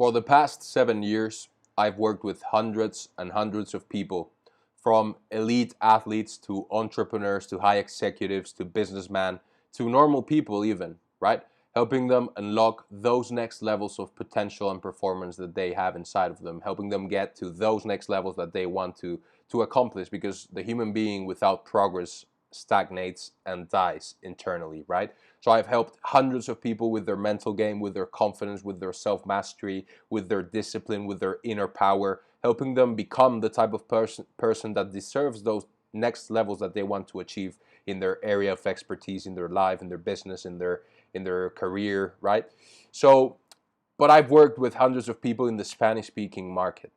For the past 7 years, I've worked with hundreds and hundreds of people, from elite athletes to entrepreneurs to high executives to businessmen to normal people even, right? Helping them unlock those next levels of potential and performance that they have inside of them, helping them get to those next levels that they want to accomplish, because the human being without progress stagnates and dies internally, right? So I've helped hundreds of people with their mental game, with their confidence, with their self-mastery, with their discipline, with their inner power, helping them become the type of person that deserves those next levels that they want to achieve in their area of expertise, in their life, in their business, in their career, right? So, but I've worked with hundreds of people in the Spanish-speaking market.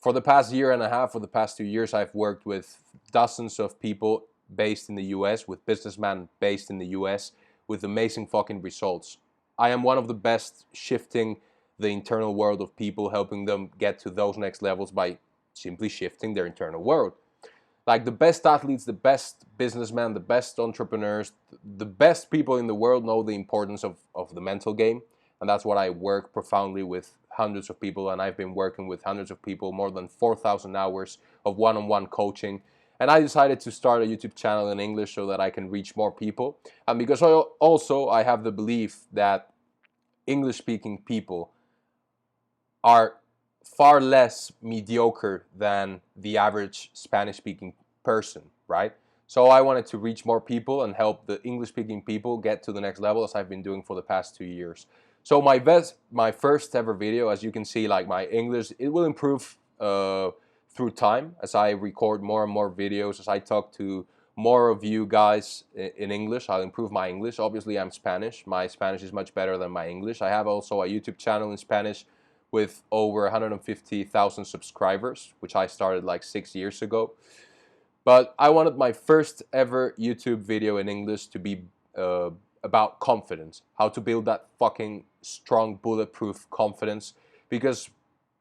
For the past year and a half, for the past 2 years, I've worked with dozens of people based in the US, with businessmen based in the US, with amazing fucking results. I am one of the best shifting the internal world of people, helping them get to those next levels by simply shifting their internal world. Like the best athletes, the best businessmen, the best entrepreneurs, the best people in the world know the importance of the mental game. And that's what I work profoundly with hundreds of people. And I've been working with hundreds of people, more than 4,000 hours of one-on-one coaching. And I decided to start a YouTube channel in English so that I can reach more people. And because I have the belief that English-speaking people are far less mediocre than the average Spanish-speaking person, right? So I wanted to reach more people and help the English-speaking people get to the next level, as I've been doing for the past 2 years. So my first ever video, as you can see, like my English, it will improve through time as I record more and more videos, as I talk to more of you guys in English. I'll improve my English. Obviously, I'm Spanish. My Spanish is much better than my English. I have also a YouTube channel in Spanish with over 150,000 subscribers, which I started like 6 years ago. But I wanted my first ever YouTube video in English to be about confidence, how to build that fucking strong, bulletproof confidence. Because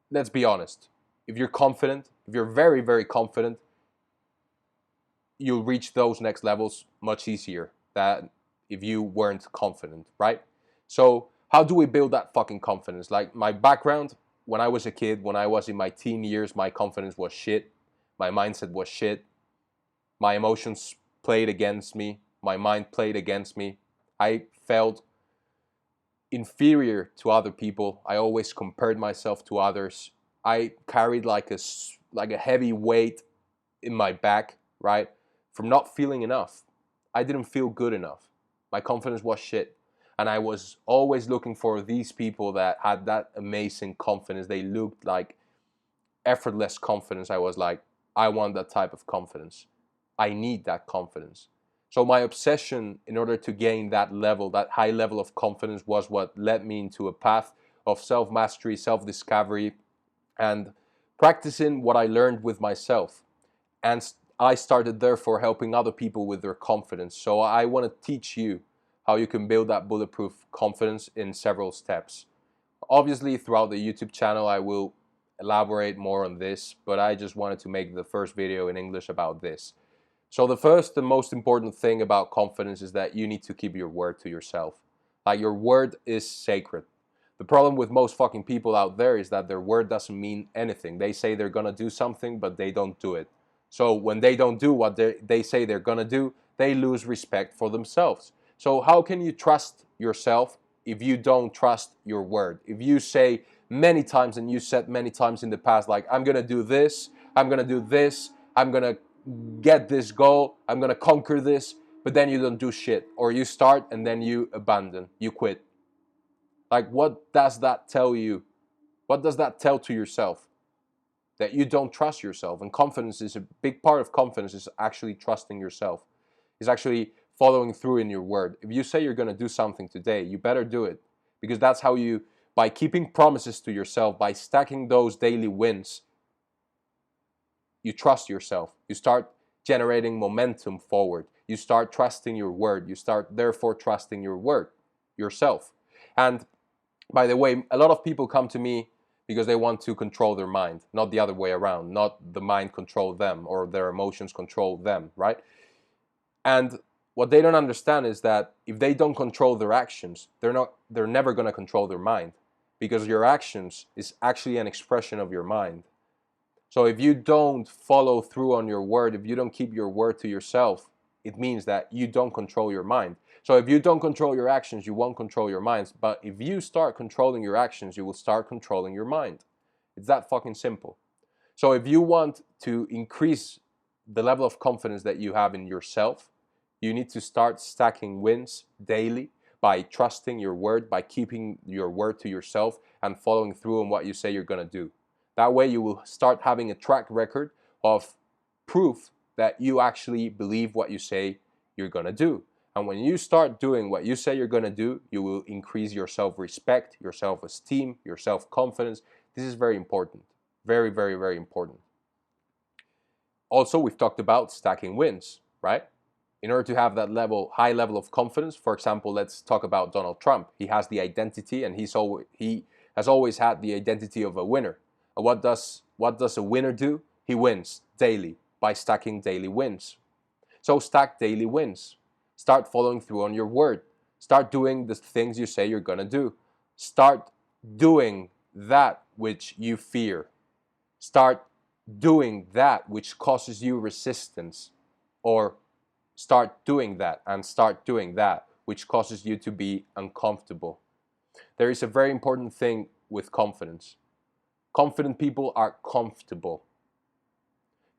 let's be honest, if you're confident, if you're very, very confident, you'll reach those next levels much easier than if you weren't confident, right? So how do we build that fucking confidence? Like my background, when I was a kid, when I was in my teen years, my confidence was shit. My mindset was shit. My emotions played against me. My mind played against me. I felt inferior to other people. I always compared myself to others. I carried like a heavy weight in my back, right? From not feeling enough. I didn't feel good enough. My confidence was shit. And I was always looking for these people that had that amazing confidence. They looked like effortless confidence. I was like, I want that type of confidence. I need that confidence. So my obsession in order to gain that level, that high level of confidence, was what led me into a path of self-mastery, self-discovery, and practicing what I learned with myself. And I started therefore helping other people with their confidence. So I want to teach you how you can build that bulletproof confidence in several steps. Obviously, throughout the YouTube channel, I will elaborate more on this, but I just wanted to make the first video in English about this. So the first and most important thing about confidence is that you need to keep your word to yourself. Like, your word is sacred. The problem with most fucking people out there is that their word doesn't mean anything. They say they're gonna do something, but they don't do it. So when they don't do what they say they're gonna do, they lose respect for themselves. So how can you trust yourself if you don't trust your word? If you say many times, and you said many times in the past, like, I'm gonna do this, I'm gonna do this, I'm gonna get this goal, I'm gonna conquer this, but then you don't do shit, or you start and then you abandon, you quit. Like, what does that tell you? What does that tell to yourself? That you don't trust yourself. And confidence is a big part of confidence, is actually trusting yourself. Is actually following through in your word. If you say you're gonna do something today, you better do it, because that's how you, by keeping promises to yourself, by stacking those daily wins, you trust yourself. You start generating momentum forward. You start trusting your word. You start therefore trusting your word, yourself. And by the way, a lot of people come to me because they want to control their mind, not the other way around, not the mind control them or their emotions control them, right? And what they don't understand is that if they don't control their actions, they're never going to control their mind. because your actions is actually an expression of your mind. So if you don't follow through on your word, if you don't keep your word to yourself, it means that you don't control your mind. So if you don't control your actions, you won't control your minds. But if you start controlling your actions, you will start controlling your mind. It's that fucking simple. So if you want to increase the level of confidence that you have in yourself, you need to start stacking wins daily by trusting your word, by keeping your word to yourself and following through on what you say you're going to do. That way you will start having a track record of proof that you actually believe what you say you're going to do. And when you start doing what you say you're going to do, you will increase your self-respect, your self-esteem, your self-confidence. This is very important. Very, very, very important. Also, we've talked about stacking wins, right? In order to have that high level of confidence, for example, let's talk about Donald Trump. He has the identity, and he has always had the identity of a winner. And what does a winner do? He wins daily by stacking daily wins. So stack daily wins. Start following through on your word. Start doing the things you say you're going to do. Start doing that which you fear. Start doing that which causes you resistance, or start doing that and start doing that which causes you to be uncomfortable. There is a very important thing with confidence. Confident people are comfortable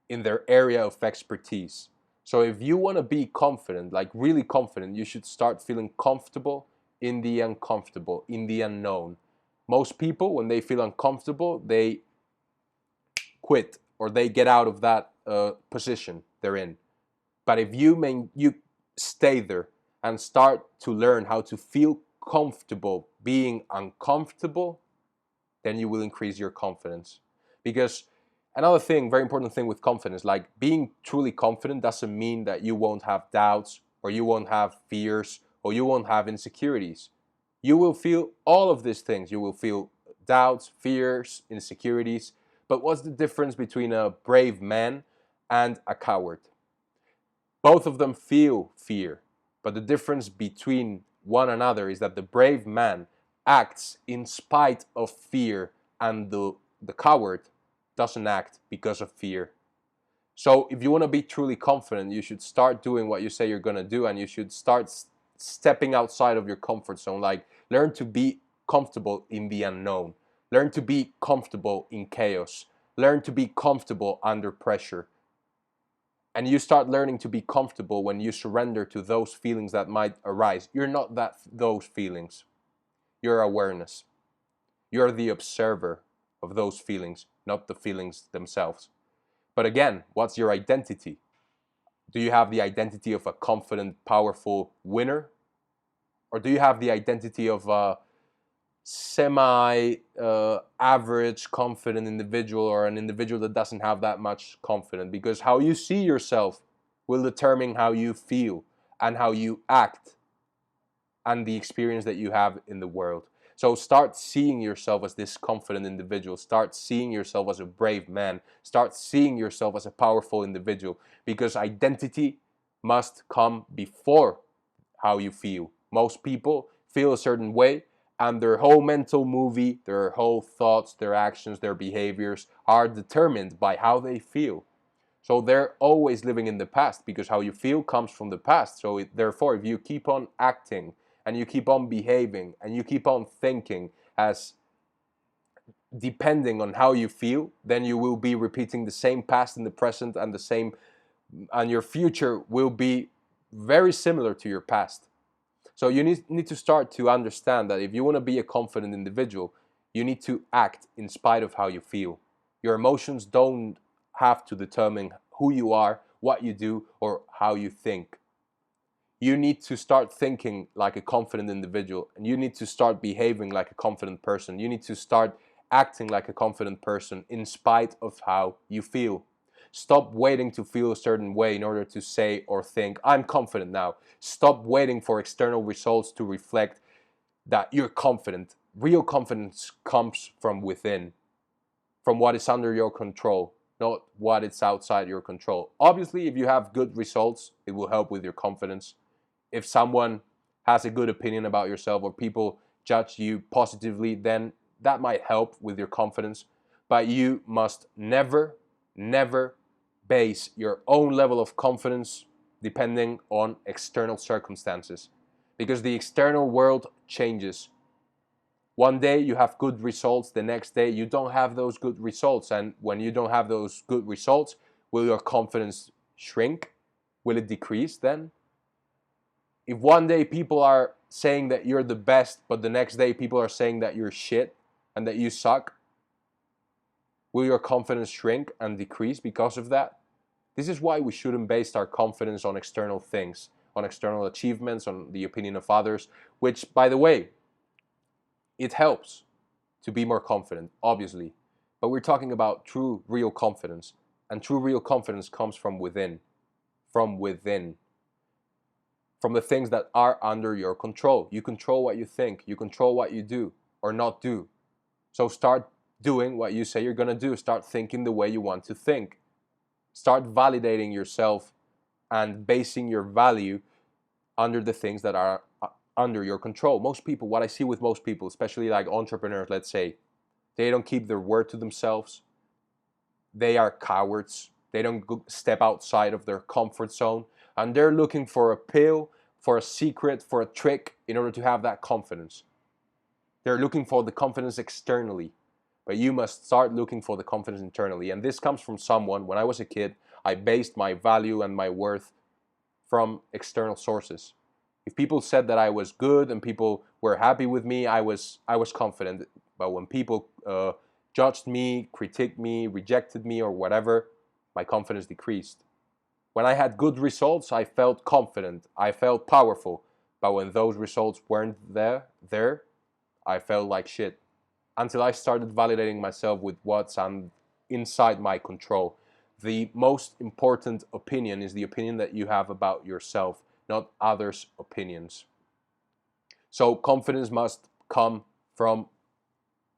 in their area of expertise. So if you want to be confident, like really confident, you should start feeling comfortable in the uncomfortable, in the unknown. Most people, when they feel uncomfortable, they quit or they get out of that position they're in. But if you stay there and start to learn how to feel comfortable being uncomfortable, then you will increase your confidence. Because another thing, very important thing with confidence, like being truly confident doesn't mean that you won't have doubts or you won't have fears or you won't have insecurities. You will feel all of these things. You will feel doubts, fears, insecurities. But what's the difference between a brave man and a coward? Both of them feel fear, but the difference between one another is that the brave man acts in spite of fear and the coward doesn't act because of fear. So if you want to be truly confident, you should start doing what you say you're going to do, and you should start stepping outside of your comfort zone. Like, learn to be comfortable in the unknown. Learn to be comfortable in chaos. Learn to be comfortable under pressure. And you start learning to be comfortable when you surrender to those feelings that might arise. You're not those feelings. You're awareness. You're the observer of those feelings, not the feelings themselves. But again, what's your identity? Do you have the identity of a confident, powerful winner? Or do you have the identity of a semi-average confident individual, or an individual that doesn't have that much confidence? Because how you see yourself will determine how you feel and how you act and the experience that you have in the world. So start seeing yourself as this confident individual. Start seeing yourself as a brave man. Start seeing yourself as a powerful individual, because identity must come before how you feel. Most people feel a certain way, and their whole mental movie, their whole thoughts, their actions, their behaviors are determined by how they feel. So they're always living in the past, because how you feel comes from the past. So therefore, if you keep on acting and you keep on behaving and you keep on thinking as depending on how you feel, then you will be repeating the same past in the present, and your future will be very similar to your past. So you need to start to understand that if you want to be a confident individual, you need to act in spite of how you feel. Your emotions don't have to determine who you are, what you do, or how you think. You need to start thinking like a confident individual, and you need to start behaving like a confident person. You need to start acting like a confident person in spite of how you feel. Stop waiting to feel a certain way in order to say or think, I'm confident now. Stop waiting for external results to reflect that you're confident. Real confidence comes from within, from what is under your control, not what is outside your control. Obviously, if you have good results, it will help with your confidence. If someone has a good opinion about yourself, or people judge you positively, then that might help with your confidence, but you must never, never base your own level of confidence depending on external circumstances, because the external world changes. One day you have good results, the next day you don't have those good results. And when you don't have those good results, will your confidence shrink? Will it decrease then? If one day people are saying that you're the best, but the next day people are saying that you're shit and that you suck, will your confidence shrink and decrease because of that? This is why we shouldn't base our confidence on external things, on external achievements, on the opinion of others, which, by the way, it helps to be more confident, obviously. But we're talking about true, real confidence. And true, real confidence comes from within. From within. From the things that are under your control. You control what you think. You control what you do or not do. So start doing what you say you're going to do. Start thinking the way you want to think. Start validating yourself and basing your value under the things that are under your control. Most people, what I see with most people, especially like entrepreneurs, let's say, they don't keep their word to themselves. They are cowards. They don't step outside of their comfort zone. And they're looking for a pill, for a secret, for a trick in order to have that confidence. They're looking for the confidence externally. But you must start looking for the confidence internally. And this comes from someone. When I was a kid, I based my value and my worth from external sources. If people said that I was good and people were happy with me, I was confident. But when people judged me, critiqued me, rejected me, or whatever, my confidence decreased. When I had good results, I felt confident. I felt powerful. But when those results weren't there, I felt like shit. Until I started validating myself with what's inside my control. The most important opinion is the opinion that you have about yourself, not others' opinions. So confidence must come from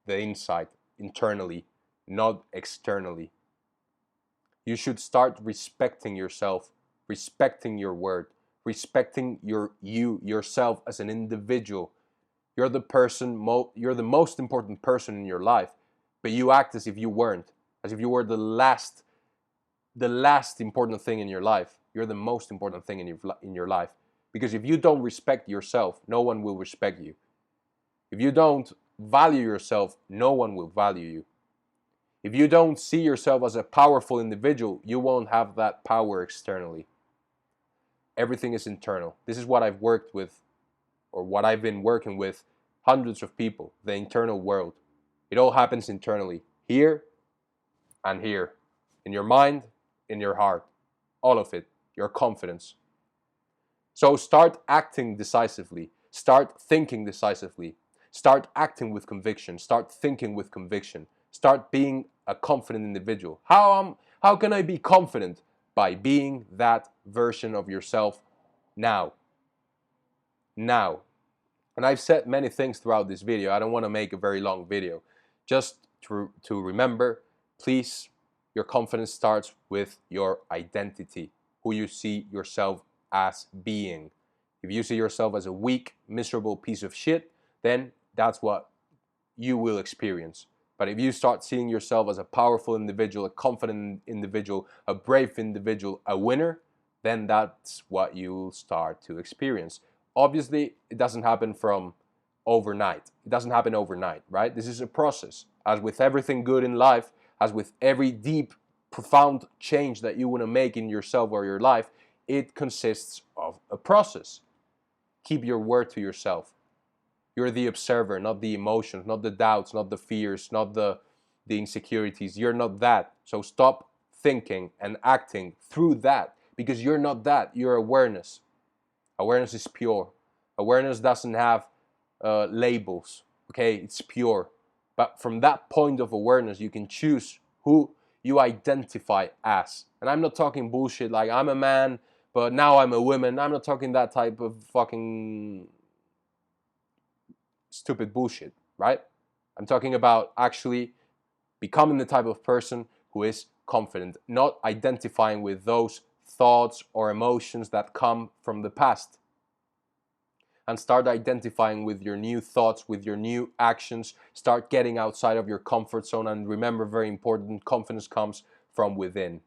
the inside, internally, not externally. You should start respecting yourself, respecting your word, respecting yourself as an individual. You're the most important person in your life, but you act as if you weren't, as if you were the last important thing in your life. You're the most important thing in your life, because if you don't respect yourself, no one will respect you. If you don't value yourself, no one will value you. If you don't see yourself as a powerful individual, you won't have that power externally. Everything is internal. This is what I've worked with, or what I've been working with hundreds of people, the internal world. It all happens internally, here and here, in your mind, in your heart, all of it, your confidence. So start acting decisively, start thinking decisively, start acting with conviction, start thinking with conviction, start being a confident individual. How can I be confident? By being that version of yourself now. Now. And I've said many things throughout this video. I don't want to make a very long video. Just to remember, please, your confidence starts with your identity, who you see yourself as being. If you see yourself as a weak, miserable piece of shit, then that's what you will experience. But if you start seeing yourself as a powerful individual, a confident individual, a brave individual, a winner, then that's what you'll start to experience. Obviously, it doesn't happen from overnight. It doesn't happen overnight, right? This is a process. As with everything good in life, as with every deep, profound change that you want to make in yourself or your life, it consists of a process. Keep your word to yourself. You're the observer, not the emotions, not the doubts, not the fears, not the insecurities. You're not that. So stop thinking and acting through that, because you're not that. You're awareness. Awareness is pure. Awareness doesn't have labels. Okay, it's pure. But from that point of awareness, you can choose who you identify as. And I'm not talking bullshit like I'm a man, but now I'm a woman. I'm not talking that type of fucking stupid bullshit, right? I'm talking about actually becoming the type of person who is confident, not identifying with those thoughts or emotions that come from the past. and start identifying with your new thoughts, with your new actions. Start getting outside of your comfort zone, and remember, very important, confidence comes from within,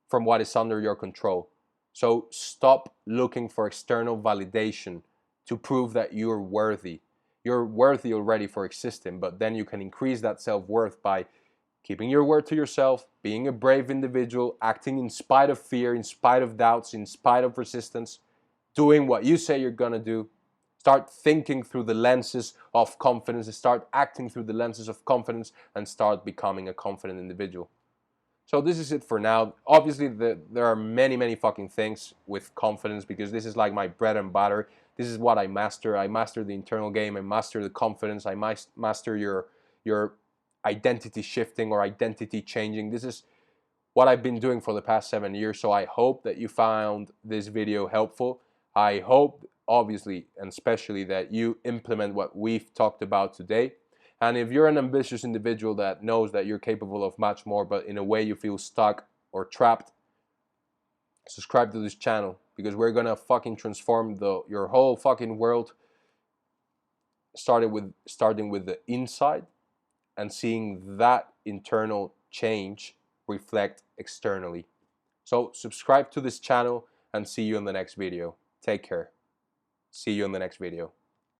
from what is under your control. So stop looking for external validation to prove that you're worthy. You're worthy already for existing, but then you can increase that self-worth by keeping your word to yourself, being a brave individual, acting in spite of fear, in spite of doubts, in spite of resistance, doing what you say you're gonna do. Start thinking through the lenses of confidence, start acting through the lenses of confidence, and start becoming a confident individual. So this is it for now. Obviously, there are many fucking things with confidence, because this is like my bread and butter. This is what I master. I master the internal game. I master the confidence. I master your identity shifting or identity changing. This is what I've been doing for the past 7 years. So I hope that you found this video helpful. I hope, obviously, and especially, that you implement what we've talked about today. And if you're an ambitious individual that knows that you're capable of much more, but in a way you feel stuck or trapped, subscribe to this channel, because we're gonna fucking transform your whole fucking world, starting with the inside, and seeing that internal change reflect externally. So subscribe to this channel, and see you in the next video. Take care. See you in the next video.